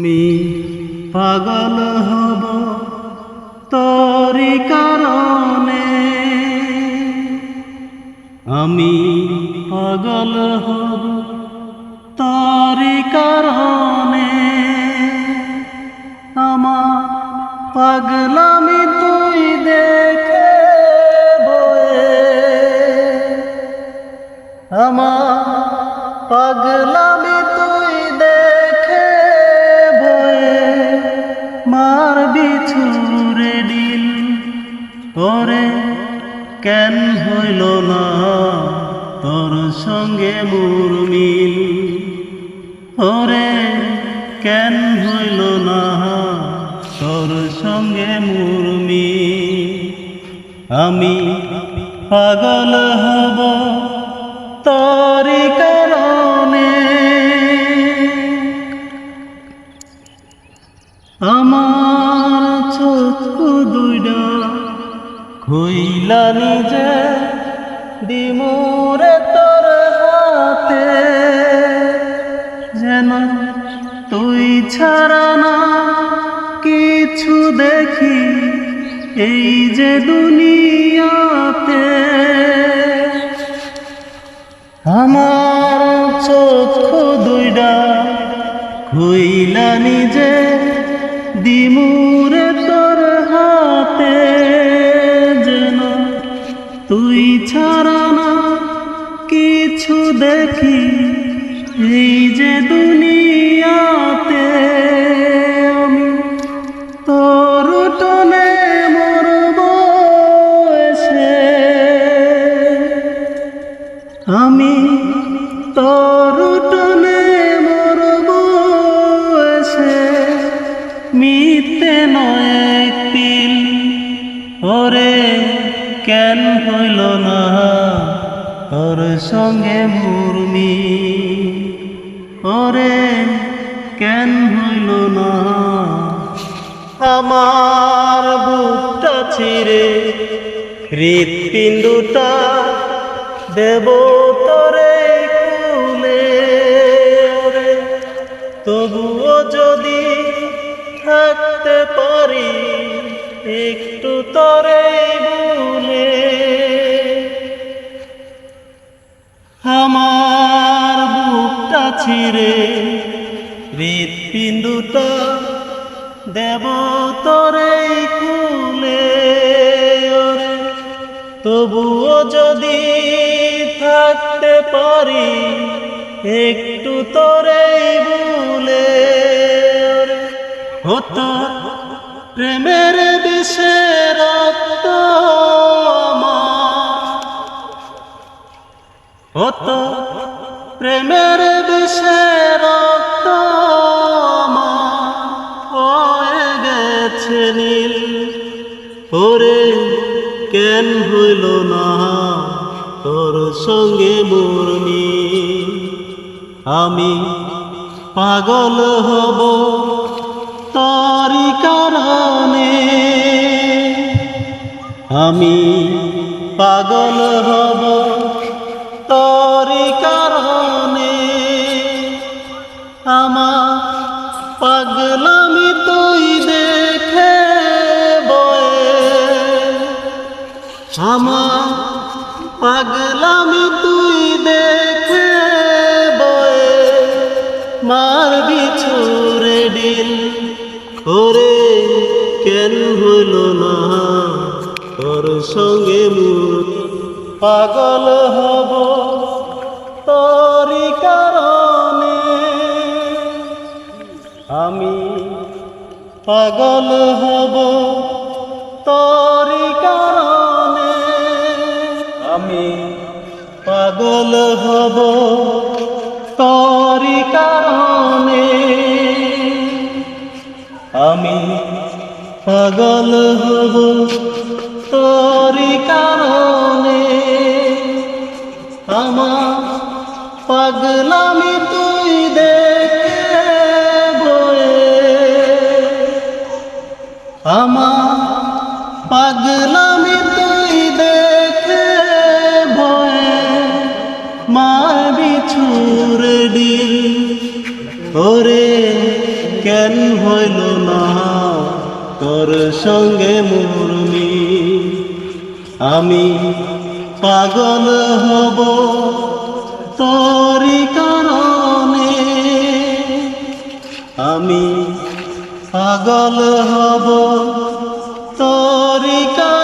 আমি পাগল হব তোরি কারণে, আমি পাগল হব তোরি কারণে। আমার পাগলামি তুই দেখে বয়ে, আমার পাগলামি তুই দেখে বয়ে মারবি ছুঁড়ে ডিল। ওরে কেন হইল না তোর সঙ্গে মোর মিল, ওরে কেন হইল না তোর সঙ্গে মোর মিল। আমি পাগল হব তোরি কারণে, আমার চক্ষু দুইটা খুইলা নিজে দিমুরে তোর হাতে, যেন তুই ছাড়া না কিছু দেখি এই যে দুনিয়াতে। আমার চক্ষু দুইটা খুইলা নিজে দিমুরে তোর হাতে, যেন তুই ছাড়া না কিছু দেখি এই যে দুনিয়াতে। আমি তোর টনে মরব এসে, আমি তোর টনে মরব এসে, মিথ্যে নয় একদিন। ওরে কেন হইল না তোর সঙ্গে মোর মিল, ওরে কেন হইল না। আমার বুকটা ছিঁড়ে হৃৎপিণ্ডটা দেব তোরে খুলে, ওরে তবুও যদি থাকতে পারি একটু তোরে ভুলে। আমার বুকটা ছিঁড়ে হৃৎপিণ্ডটা দেব তোরে খুলে, ওরে তবুও যদি থাকতে পারি একটু তোরে ভুলে। হতো প্রেমের বিষে রক্ত আমার, হতো প্রেমের বিষে রক্ত আমার হয়ে গেছে নীল। ওরে কেন হইল না তোর সঙ্গে মোর মিল। আমি পাগল হব তোরি কারণে, আমি পাগল হব তোরি কারণে। আমার পাগলামি তুই দেখে বয়ে, আমার পাগলামি তুই দেখে বয়ে মারবি ছুঁড়ে ডিল। ওরে কেন হইল না তোর সঙ্গে মোর, পাগল হব তোরি কারণে। আমি পাগল হব তোরি কারণে, আমি পাগল হব তোরি কারণে। আমি পাগল হব তোরি কারণে। আমার পাগলামি তুই দেখে বয়ে, আমার পাগলামি তুই দেখে বয়ে মারবি ছুঁড়ে ডিল। ওরে জ্ঞান হইল না তোর সঙ্গে মুরমি আমি পাগল হব তোরি কারণে আমি পাগল হব তোরি কারণে